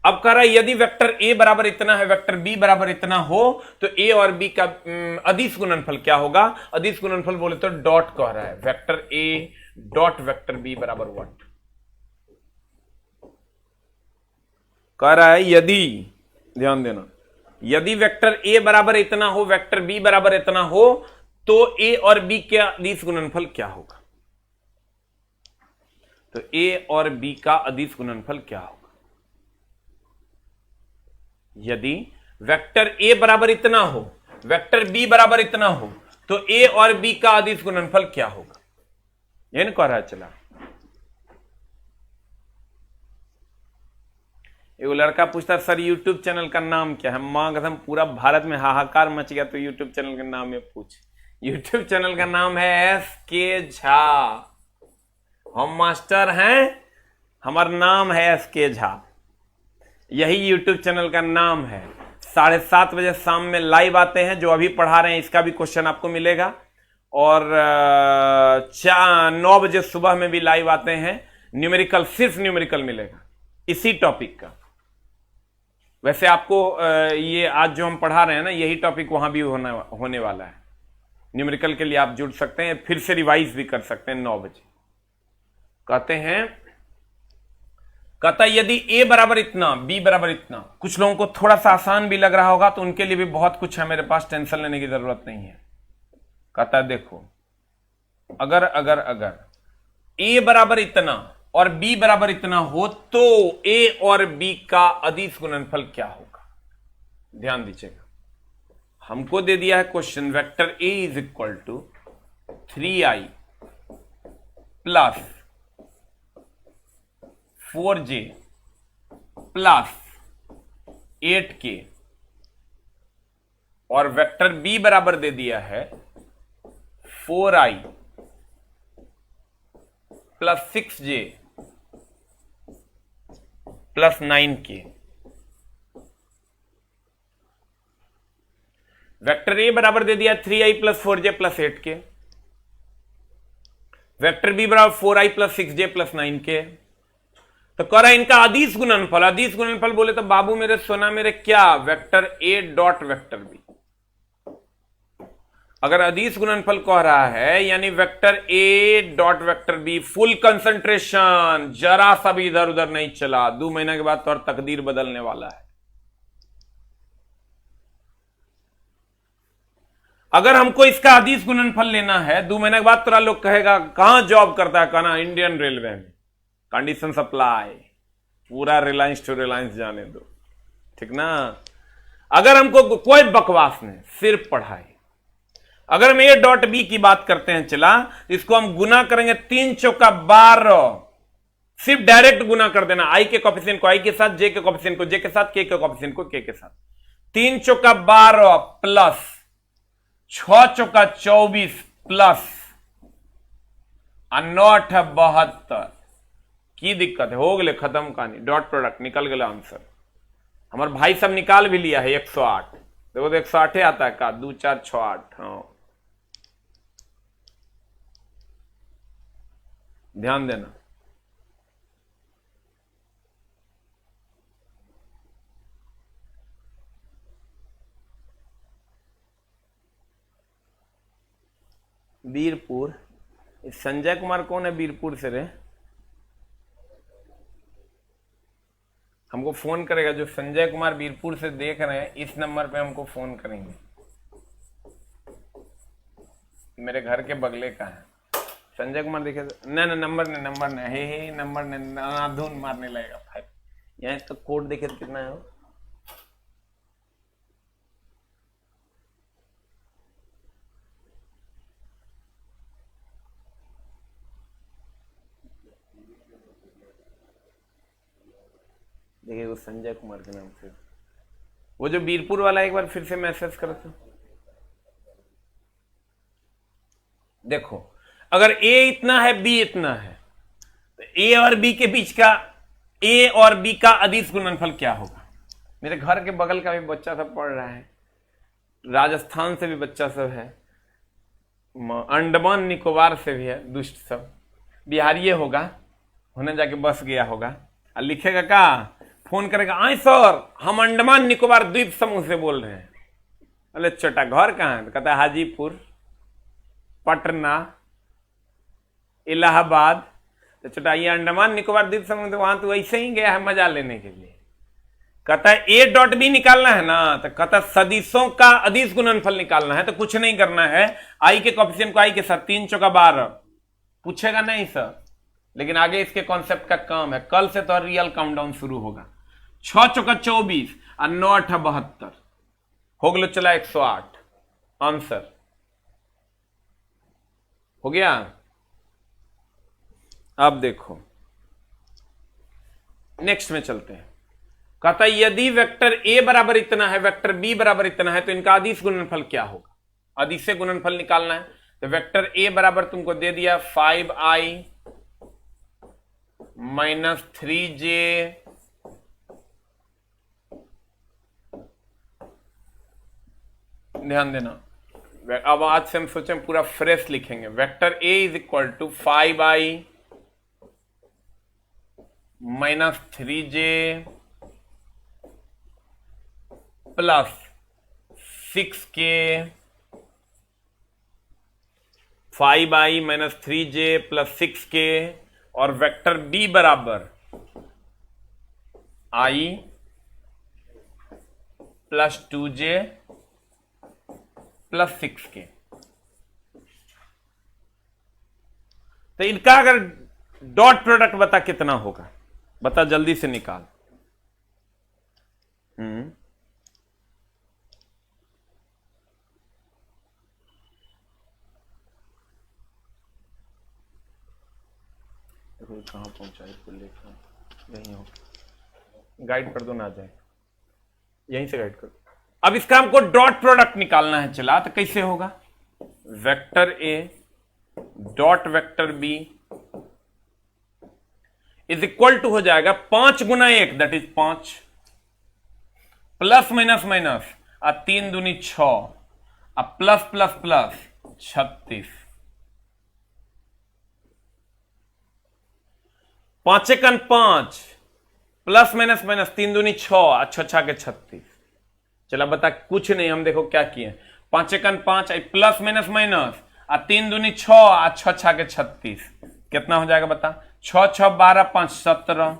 अब कह रहा है यदि वेक्टर ए बराबर इतना है, वेक्टर बी बराबर इतना हो, तो ए और बी का अदिश गुणनफल क्या होगा? अदिश गुणनफल बोले तो डॉट कह रहा है, vector A dot vector B बराबर व्हाट कह रहा है? यदि, ध्यान देना, यदि वेक्टर ए बराबर इतना हो, वेक्टर बी बराबर इतना हो, तो ए और बी के अदिश गुणनफल क्या होगा? तो ए और बी का अदिश गुणनफल क्या होगा? यदि वेक्टर ए बराबर इतना हो, वेक्टर बी बराबर इतना हो, तो ए और बी का अदिश गुणनफल क्या होगा? ये नहीं कह रहा चला। एक लड़का पूछता सर यूट्यूब चैनल का नाम क्या है? मां कसम पूरा भारत में हाहाकार मच गया, तो यूट्यूब चैनल का नाम है पूछ। यूट्यूब चैनल का नाम है एस.के. झा। हम मास्टर हैं, हमारा नाम है एस.के. झा, यही यूट्यूब चैनल का नाम है। 7:30 बजे शाम में लाइव आते हैं, जो अभी पढ़ा रहे हैं इसका भी क्वेश्चन आपको मिलेगा, और 9 बजे सुबह में भी लाइव आते हैं, न्यूमेरिकल, सिर्फ न्यूमेरिकल मिलेगा इसी टॉपिक का। वैसे आपको ये आज जो हम पढ़ा रहे हैं ना, यही टॉपिक वहां भी होने वाला है। न्यूमेरिकल के लिए आप जुड़ सकते हैं, फिर से रिवाइज भी कर सकते हैं 9 बजे। कहता है यदि ए बराबर इतना, बी बराबर इतना। कुछ लोगों को थोड़ा सा आसान भी लग रहा होगा, तो उनके लिए भी बहुत कुछ है मेरे पास, टेंशन लेने की जरूरत नहीं है। कहता है देखो, अगर ए बराबर इतना और बी बराबर इतना हो, तो ए और बी का अदिश गुणनफल क्या होगा? ध्यान दीजिएगा, हमको दे दिया है question, vector A is equal to 3i plus 4j plus 8k, और वेक्टर बी बराबर दे दिया है 4i plus 6j plus 9k। Vector A बराबर दे दिया 3i plus 4j plus 8k, vector B बराबर 4i plus 6j plus 9k। तो कह रहा है इनका अदिश गुणनफल, अदिश गुणनफल बोले तो बाबू मेरे सोना मेरे क्या? Vector A dot vector B. अगर अदिश गुणनफल कह रहा है, यानी vector A dot vector B, full concentration, जरा सा भी इधर उधर नहीं चला। 2 महीना के बाद तो और तकदीर बदलने वाला है। अगर हमको इसका अदिश गुणनफल लेना है, 2 महीने के बाद थोड़ा लोग कहेगा कहां जॉब करता है? कहना इंडियन रेलवे में, कंडीशन सप्लाई, पूरा रिलायंस टू रिलायंस जाने दो, ठीक ना। अगर हमको कोई बकवास नहीं, सिर्फ पढ़ाई। अगर हम ए डॉट बी की बात करते हैं, चला, इसको हम गुना करेंगे 3 चौका 12, सिर्फ डायरेक्ट गुना कर देना, आई के कोफिशिएंट को आई के साथ, जे के कोफिशिएंट को जे के साथ, के कोफिशिएंट को के साथ। 3 चौका 12 प्लस 6 चौका 24 प्लस 9 72 की दिक्कत है? हो गए, खत्म कहानी, डॉट प्रोडक्ट निकल गया आंसर। हमारे भाई सब निकाल भी लिया है 108। देखो तो 108 आता है का, 2 4 6 8। हाँ, ध्यान देना। बीरपुर, संजय कुमार कौन है बीरपुर से रे? हमको फोन करेगा, जो संजय कुमार बीरपुर से देख रहे हैं, इस नंबर पे हमको फोन करेंगे। मेरे घर के बगले का है संजय कुमार देखे ना नंबर ने हे नंबर ने धुन मारने लगेगा भाई। यहाँ इसका कोड देखे तो कितना है वो? देखिए वो संजय कुमार के नाम से, वो जो बीरपुर वाला, एक बार फिर से मैसेज करो तो। देखो अगर ए इतना है बी इतना है तो ए और बी के बीच का, ए और बी का अदिश गुणनफल क्या होगा? मेरे घर के बगल का भी बच्चा सब पढ़ रहा है, राजस्थान से भी बच्चा सब है, अंडमान निकोबार से भी है, दुष्ट सब बिहारी होगा, होने जाके बस गया होगा और लिखेगा क्या, फोन करेगा, आए सर हम अंडमान निकोबार द्वीप समूह से बोल रहे हैं। अरे छोटा घर कहाँ है? तो कहता है हाजीपुर, पटना, इलाहाबाद। तो छोटा ये अंडमान निकोबार द्वीप समूह, तो वहां तो ऐसे ही गया है मजा लेने के लिए। कहता है ए डॉट बी निकालना है ना, तो कहता है सदिशों का अदिश गुणनफल निकालना है, तो कुछ नहीं करना है, आई के कोएफिशिएंट को आई के साथ 3 चौका 12 पूछेगा नहीं सर, लेकिन आगे इसके कॉन्सेप्ट का काम है, कल से तो रियल काउंटडाउन शुरू होगा। 6 चौका 24 और 9 8 72 हो गलो, चला 108 आंसर हो गया। अब देखो नेक्स्ट में चलते हैं। कहता है यदि वेक्टर ए बराबर इतना है, वेक्टर बी बराबर इतना है, तो इनका अदिश गुणनफल क्या होगा? अदिश गुणनफल निकालना है। तो वेक्टर ए बराबर तुमको दे दिया 5i माइनस 3j ध्यान देना, अब आज से हम सोचें पूरा फ्रेश लिखेंगे। Vector A is equal to 5i minus 3j plus 6k, 5i minus 3j plus 6k, और वेक्टर बी बराबर i plus 2j plus 6k। तो इनका अगर डॉट प्रोडक्ट बता कितना होगा, बता जल्दी से निकाल। कहां पहुंचा इसको लेकर, यहीं हो, गाइड कर दो ना, आ जाए यहीं से गाइड कर दो। अब इसका हमको डॉट प्रोडक्ट निकालना है, चला तो कैसे होगा? Vector A dot vector B is equal to हो जाएगा 5 गुना 1 that is 5 plus minus minus और 3 दूनी 6 और प्लस प्लस प्लस 36, 5 एकन 5 प्लस माइनस माइनस 3 दूनी 6 और 6 6 के 36। चला बता, कुछ नहीं, हम देखो क्या किए, 5 एकन 5 प्लस माइनस माइनस और 3 दूनी 6 और 6 6 के 36, कितना हो जाएगा बता? 6 6 12 5 17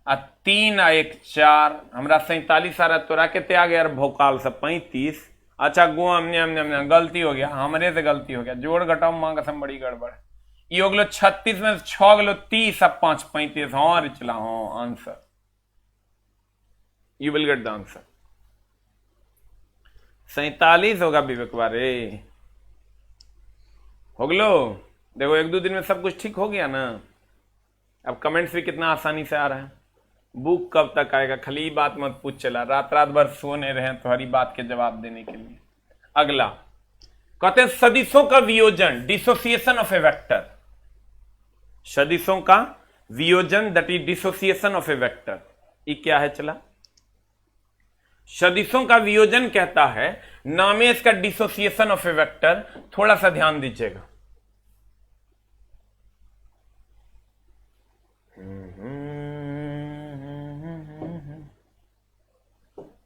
और 3 और 1 4, हमरा 47 आ रहा, तोरा के आ गया भोकाल सब 35। अच्छा गलती हो गया, हमरे से गलती हो गया, जोड़ घटाओ मां कसम बड़ी गड़बड़। ये हो गलो 36 में 6 गलो 30 और 5 35। हाँ रे चला, हाँ answer, you will get the answer 47 होगा विवेक बारे, हो गलो। देखो 1-2 दिन में सब कुछ ठीक हो गया ना। अब कमेंट्स भी कितना आसानी से आ रहा है। बुक कब तक आएगा, खाली बात मत पूछ, चला रात रात भर सोने रहे तो हरी बात के जवाब देने के लिए। अगला कहते हैं सदिशों का वियोजन, डिसोसिएशन ऑफ ए वेक्टर। सदिशों का वियोजन that is dissociation of a vector. ये क्या है? चला सदिशों का वियोजन कहता है, नाम है इसका डिसोसिएशन ऑफ ए वेक्टर। थोड़ा सा ध्यान दीजिएगा,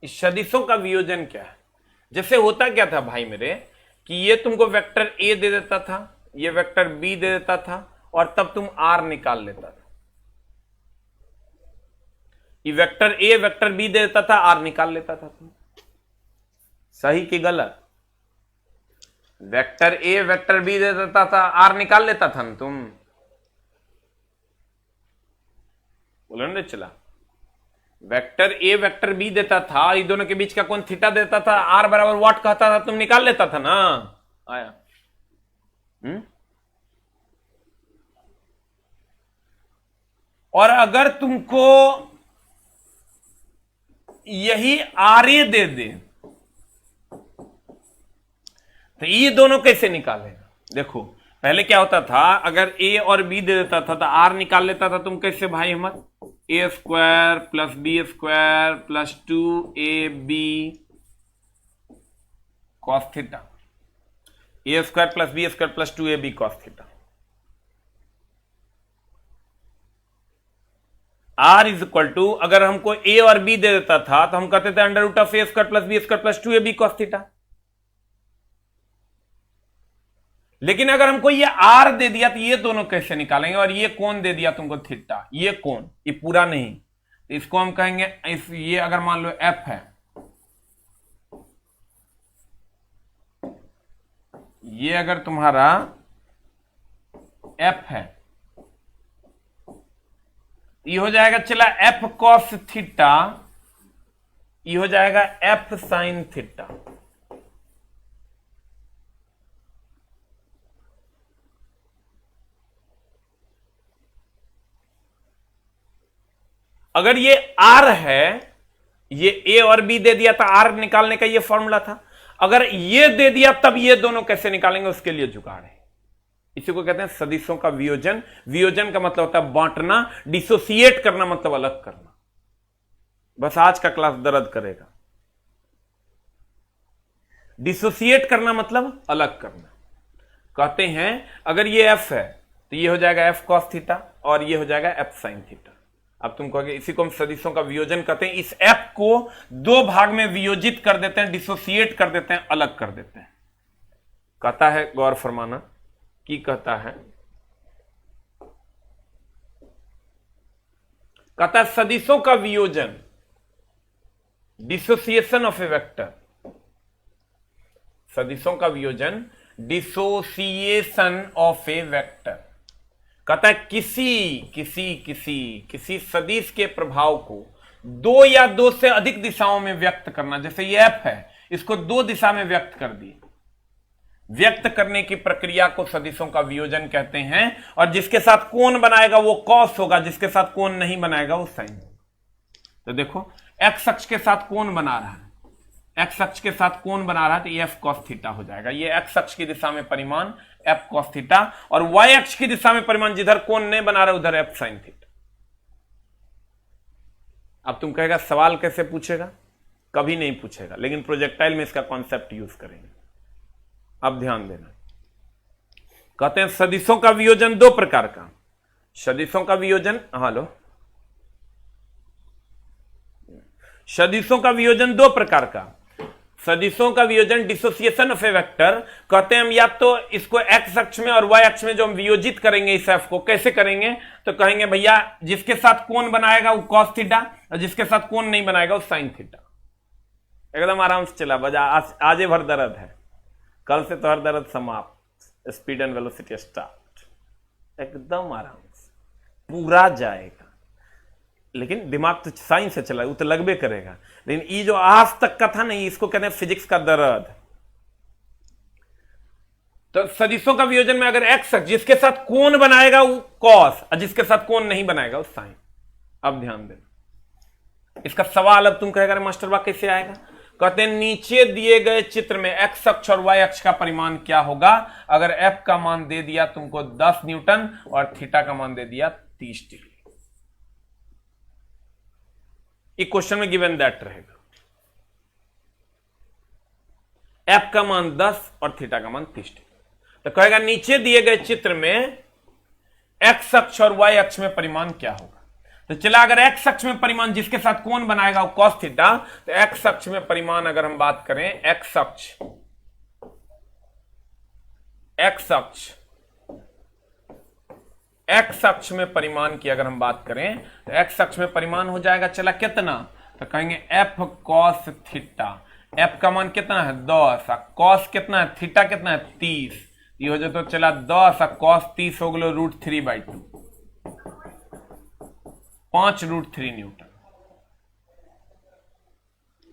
इस सदिशों का वियोजन क्या है? जैसे होता क्या था भाई मेरे, कि ये तुमको वेक्टर ए दे देता था, ये वेक्टर बी दे देता था, और तब तुम आर निकाल लेता था। ये वेक्टर ए वेक्टर बी दे देता था, आर निकाल लेता था तुम। सही कि गलत? वेक्टर ए वेक्टर बी दे देता था, आर निकाल लेता था ना तुम, बोलो ना चला। वेक्टर ए वेक्टर बी देता था, ये दोनों के बीच का कोण थीटा देता था, आर बराबर व्हाट कहता था, तुम निकाल लेता था ना। आया और अगर तुमको यही आर ए दे दे तो ये दोनों कैसे निकालेगा? देखो पहले क्या होता था, अगर ए और बी दे देता था तो आर निकाल लेता था तुम, कैसे भाई हिम्मत, a square plus B square plus 2ab cos theta, a square plus B square plus 2ab cos theta. R is equal to, अगर हमको ए और बी दे देता था तो हम कहते थे under root of A square plus B square plus 2ab cos theta. लेकिन अगर हमको ये आर दे दिया तो ये दोनों कैसे निकालेंगे, और ये कोण दे दिया तुमको थीटा, ये कोण, ये पूरा नहीं, तो इसको हम कहेंगे ये अगर मान लो एफ है, ये अगर तुम्हारा एफ है, ये हो जाएगा चला एफ कॉस थीटा, ये हो जाएगा एफ साइन थीटा। अगर ये आर है, ये ए और बी दे दिया था, आर निकालने का ये फॉर्मूला था, अगर ये दे दिया तब ये दोनों कैसे निकालेंगे, उसके लिए जुगाड़ है। इसी को कहते हैं सदिशों का वियोजन। वियोजन का मतलब होता है बांटना, डिसोसिएट करना मतलब अलग करना। बस आज का क्लास दर्द करेगा। डिसोसिएट करना मतलब अलग करना। कहते हैं अगर ये एफ है तो ये हो जाएगा एफ कॉस थीटा और ये हो जाएगा एफ साइन थीटा। अब तुम कहोगे इसी को हम सदिशों का वियोजन कहते हैं। इस एफ को दो भाग में वियोजित कर देते हैं, डिसोसिएट कर देते हैं, अलग कर देते हैं। कहता है, गौर फरमाना की कहता है, कहता है सदिशों का वियोजन, डिसोसिएशन ऑफ ए वेक्टर, सदिशों का वियोजन डिसोसिएशन ऑफ ए वेक्टर। कहता है किसी सदिश के प्रभाव को दो या दो से अधिक दिशाओं में व्यक्त करना। जैसे ये एफ है, इसको दो दिशा में व्यक्त कर दिए, व्यक्त करने की प्रक्रिया को सदिशों का वियोजन कहते हैं। और जिसके साथ कोण बनाएगा वो कॉस होगा, जिसके साथ कोण नहीं बनाएगा वो साइन होगा। तो देखो एक्स अक्ष के साथ कोण बना रहा है, एक्स अक्ष के साथ कोण बना रहा है तो ये एफ कॉस थीटा हो जाएगा। ये एक्स अक्ष की दिशा में परिमाण एफ कॉस थीटा, और वाई अक्ष की दिशा में परिमाण जिधर कोण नहीं बना रहा उधर एफ साइन थीटा। अब तुम कहेगा सवाल कैसे पूछेगा? कभी नहीं पूछेगा, लेकिन प्रोजेक्टाइल में इसका कॉन्सेप्ट यूज करेंगे। अब ध्यान देना, कहते हैं सदिशों का वियोजन दो प्रकार का। सदिशों का वियोजन, लो, सदिशों का वियोजन दो प्रकार का। सदिशों का वियोजन डिसोसिएशन ऑफ ए वेक्टर, कहते हैं हम या तो इसको एक्स अक्ष में और वाई अक्ष में जो हम वियोजित करेंगे इस एफ को, कैसे करेंगे? तो कहेंगे भैया जिसके साथ कोण बनाएगा वो कॉस थीटा और जिसके साथ कोण नहीं बनाएगा वो साइन थीटा। एकदम आराम से चला बजा, आजे भर दर्द है, कल से तो हर दर्द समाप्त, स्पीड एंड वेलोसिटी स्टार्ट, एकदम आराम से पूरा जाएगा। लेकिन दिमाग तो साइंस से चला, वो तो लगबे करेगा। लेकिन ये जो आज तक का था ना, इसको कहते हैं फिजिक्स का दर्द। तो सदिशों का वियोजन में अगर एक्स जिसके साथ कोण बनाएगा वो कॉस और जिसके साथ कोण नहीं बनाएगा वो साइन। अब ध्यान देना, इसका सवाल अब तुम कहेगा मास्टर बा कैसे आएगा? कहते हैं नीचे दिए गए चित्र में एक्स अक्ष और वाई अक्ष का परिमाण क्या होगा अगर एफ का मान दे दिया तुमको 10 न्यूटन और थीटा का मान दे दिया 30 डिग्री। एक क्वेश्चन में गिवन दैट रहेगा, एफ का मान 10 और थीटा का मान 30 डिग्री। तो कहेगा नीचे दिए गए चित्र में एक्स अक्ष और वाई अक्ष में परिमाण क्या होगा? तो चला अगर एक्स अक्ष में परिमाण जिसके साथ कोण बनाएगा वो कॉस थीटा, तो एक्स अक्ष में परिमाण अगर हम बात करें, एक्स अक्ष में परिमाण की अगर हम बात करें तो एक्स अक्ष में परिमाण हो जाएगा चला कितना? तो कहेंगे एफ कॉस थीटा। एफ का मान कितना है 10, कॉस कितना है थीटा कितना है 30, ये हो जाए तो चला 10 कॉस 30 हो गलो √3/2, 5√3 न्यूटन।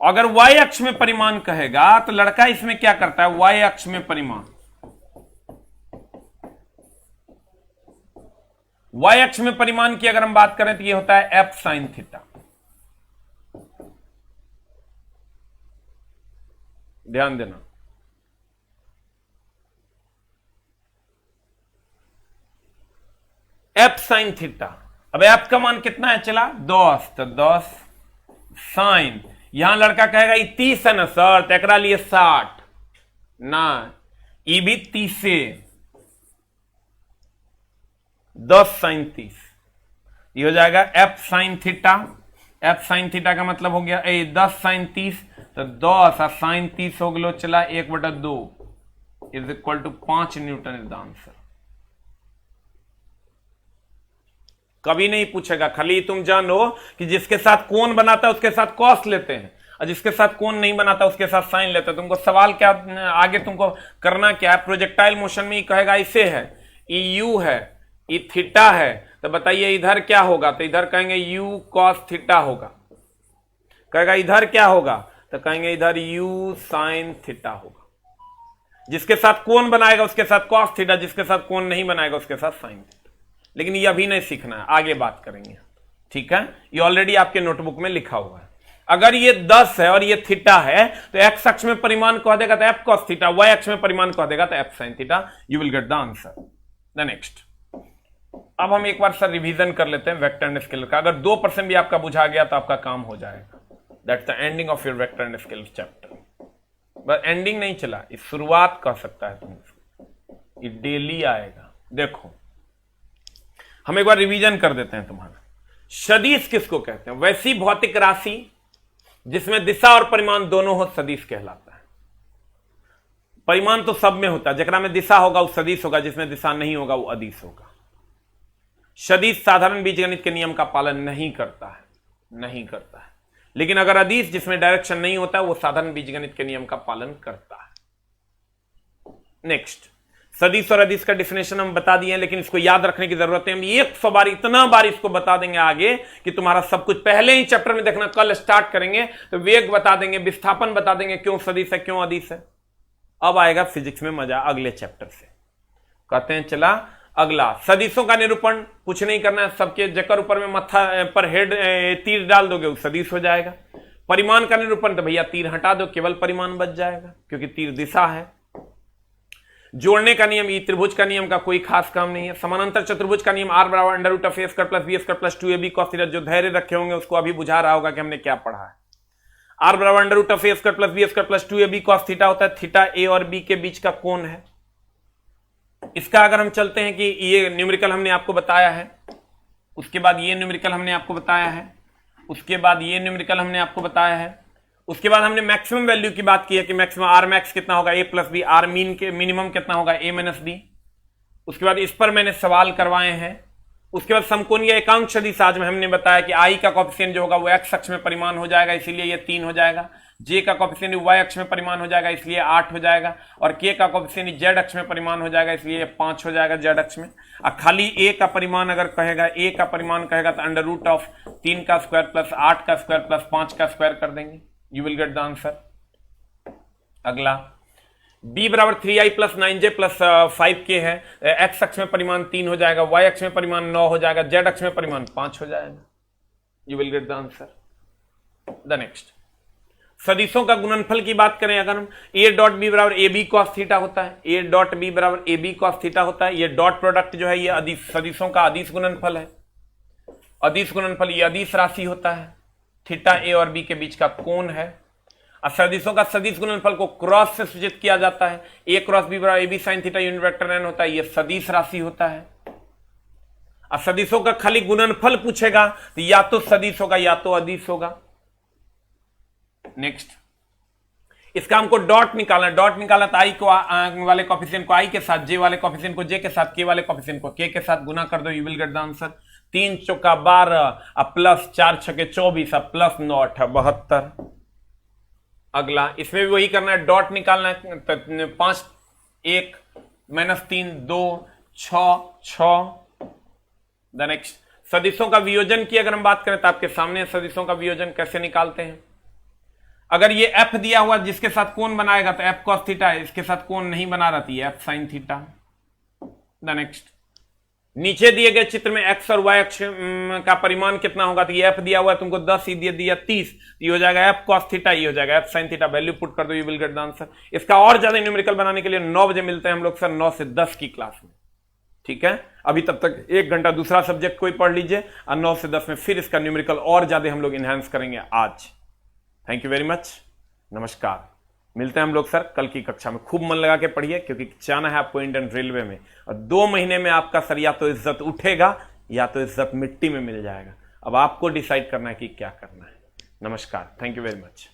अगर y अक्ष में परिमाण कहेगा तो लड़का इसमें क्या करता है, y अक्ष में परिमाण, y अक्ष में परिमाण की अगर हम बात करें तो ये होता है एफ साइन थीटा। ध्यान देना, एफ साइन थीटा। अब एफ का मान कितना है चला 10, तो 10 साइन, यहां लड़का कहेगा ये 30 है ना सर, तो एकरा लिए 60 ना, ये भी 30 से 10 साइन 30, ये हो जाएगा F sine theta. F sine theta का मतलब हो गया 10 साइन 30, तो 10 साइन 30 हो गलो चला 1/2 is equal to 5 newton is the answer. कभी नहीं पूछेगा, खाली तुम जानो कि जिसके साथ कोण बनाता है उसके साथ कॉस लेते हैं, और जिसके साथ कोण नहीं बनाता उसके साथ साइन लेते हैं। तुमको सवाल क्या आगे तुमको करना क्या है, प्रोजेक्टाइल मोशन में ये कहेगा इसे है, ये यू है, ये थीटा है, तो बताइए इधर क्या होगा, तो इधर कहेंगे यू कॉस थीटा होगा। कहेगा इधर क्या होगा, तो कहेंगे इधर यू साइन थीटा होगा। जिसके साथ कोण बनाएगा उसके साथ कॉस थीटा, जिसके साथ कोण नहीं बनाएगा उसके साथ साइन थीटा। लेकिन ये अभी नहीं सीखना है, आगे बात करेंगे, ठीक है। ये ऑलरेडी आपके नोटबुक में लिखा हुआ है। अगर ये 10 है और ये थीटा है तो एक्स अक्ष में परिमाण कह देगा तो एफ कॉस थीटा, वाई अक्ष में परिमाण कह देगा तो F sine theta. You will get the answer. The next, अब हम एक बार सर रिवीजन कर लेते हैं वेक्टर एंड स्केलर का। अगर 2% भी आपका बुझा गया तो आपका काम हो जाएगा। That's the ending of your vector and scalar chapter. बस एंडिंग नहीं चला, इस शुरुआत कर सकता है तुम, ये डेली आएगा। देखो हम एक बार रिवीजन कर देते हैं तुम्हारा। सदिश किसको कहते हैं, वैसी भौतिक राशि जिसमें दिशा और परिमाण दोनों हो सदिश कहलाता है। परिमाण तो सब में होता है, जकरा में दिशा होगा वो सदिश होगा, जिसमें दिशा नहीं होगा वो अदिश होगा। सदिश साधारण बीजगणित के नियम का पालन नहीं करता है, नहीं करता है। लेकिन अगर अदिश जिसमें डायरेक्शन नहीं होता है वो साधारण बीजगणित के नियम का पालन करता है। नेक्स्ट, सदिश और अदिश का डिफिनेशन हम बता दिए हैं, लेकिन इसको याद रखने की जरूरत है। हम 100 बार इतना बार इसको बता देंगे आगे कि तुम्हारा सब कुछ पहले ही चैप्टर में देखना। कल स्टार्ट करेंगे तो वेग बता देंगे, विस्थापन बता देंगे, क्यों सदिश है क्यों अदिश है। अब आएगा फिजिक्स में मजा अगले चैप्टर से। कहते हैं चला अगला, सदिशों का निरूपण कुछ नहीं करना है, सबके जकर ऊपर में मत्था पर हेड तीर डाल दोगे वो सदिश हो जाएगा। परिमाण का निरूपण तो भैया तीर हटा दो, केवल परिमाण बच जाएगा क्योंकि तीर दिशा है। जोड़ने का नियम, ये त्रिभुज का नियम का कोई खास काम नहीं है। समानांतर चतुर्भुज का नियम, आर बराबर under root of A square plus B square plus 2ab cos theta. जो धैर्य रखे होंगे उसको अभी बुझा रहा होगा कि हमने क्या पढ़ा है। आर बराबर under root of A square plus B square plus 2ab cos theta होता है, थीटा ए और बी के बीच का कोण है। इसका अगर हम चलते हैं कि ये न्यूमेरिकल हमने आपको बताया है, उसके बाद ये न्यूमेरिकल हमने आपको बताया है, उसके बाद ये न्यूमेरिकल हमने आपको बताया है, उसके बाद हमने मैक्सिमम वैल्यू की बात की है कि मैक्सिमम आर मैक्स कितना होगा ए प्लस बी, आर मीन के मिनिमम कितना होगा ए माइनस बी। उसके बाद इस पर मैंने सवाल करवाए हैं। उसके बाद समकोणीय एकांक सदिश आज में हमने बताया कि आई का कोएफिशिएंट जो होगा वो एक्स अक्ष में परिमाण हो जाएगा, इसीलिए ये 3 हो जाएगा। जे का कोएफिशिएंट वाई अक्ष में परिमाण हो जाएगा, इसलिए 8 हो जाएगा। और के का कोएफिशिएंट जेड अक्ष में परिमाण हो जाएगा, इसलिए 5 हो जाएगा जेड अक्ष में। और खाली ए का परिमाण अगर कहेगा, ए का परिमाण कहेगा तो अंडर रूट ऑफ 3 का स्क्वायर प्लस 8 का स्क्वायर प्लस 5 का स्क्वायर कर देंगे। You will get the answer. अगला, b बराबर 3i plus 9j plus 5k है। एक्स अक्ष में परिमाण 3 हो जाएगा, y अक्ष में परिमाण 9 हो जाएगा, z अक्ष में परिमाण 5 हो जाएगा। You will get the answer. The next, सदिशों का गुणनफल की बात करें अगर हम, a डॉट बी बराबर ए बी कॉस थीटा होता है, a डॉट बी बराबर ए बी कॉस थीटा होता है। ये डॉट प्रोडक्ट जो है ये अदिश सदिशों का अदिश गुणनफल है। अदिश गुणनफल ये अदिश राशि होता है, थीटा ए और बी के बीच का कोण है। और सदिशों का सदिश गुणनफल को क्रॉस से सूचित किया जाता है, ए क्रॉस बी बराबर A B sine theta unit vector N होता है, ये सदिश राशि होता है। और सदिशों का खाली गुणनफल पूछेगा तो या तो सदिश होगा या तो अदिश होगा। नेक्स्ट, इसका हमको डॉट निकालना, डॉट निकालना तो आई को वाले कोएफिशिएंट को आई के साथ, जे वाले कोएफिशिएंट को जे के साथ, के वाले कोएफिशिएंट को के के साथ गुना कर दो। You will get the answer. 3 चौका 12 प्लस 4 छके 24 प्लस 9 72। अगला इसमें भी वही करना है, डॉट निकालना है, 5 1 -3 2 6 6। द नेक्स्ट सदिशों का वियोजन की अगर हम बात करें तो आपके सामने सदिशों का वियोजन कैसे निकालते हैं। अगर ये एफ दिया हुआ जिसके साथ कोण बनाएगा तो एफ कॉस थीटा है, इसके साथ कोण नहीं बना रहती है F sine theta. The next नीचे दिए गए चित्र में एक्स और वाई अक्ष का परिमाण कितना होगा, तो ये एफ दिया हुआ है तुमको 10, ये दिया 30, ये हो जाएगा एफ कॉस थीटा, ये हो जाएगा F sine theta. Value put कर दो, you will get the answer. इसका और ज्यादा न्यूमेरिकल बनाने के लिए 9 बजे मिलते हैं हम लोग सर, 9 से 10 की क्लास में, ठीक है। अभी तब तक 1 घंटा दूसरा सब्जेक्ट कोई पढ़ लीजिए और 9 से 10 में फिर इसका न्यूमेरिकल और ज्यादा हम लोग इनहेंस करेंगे आज। थैंक यू वेरी मच, नमस्कार। मिलते हैं हम लोग सर कल की कक्षा में। खूब मन लगा के पढ़िए क्योंकि जाना है आपको इंडियन रेलवे में, और 2 महीने में आपका सर या तो इज्जत उठेगा या तो इज्जत मिट्टी में मिल जाएगा। अब आपको डिसाइड करना है कि क्या करना है। नमस्कार, थैंक यू वेरी मच।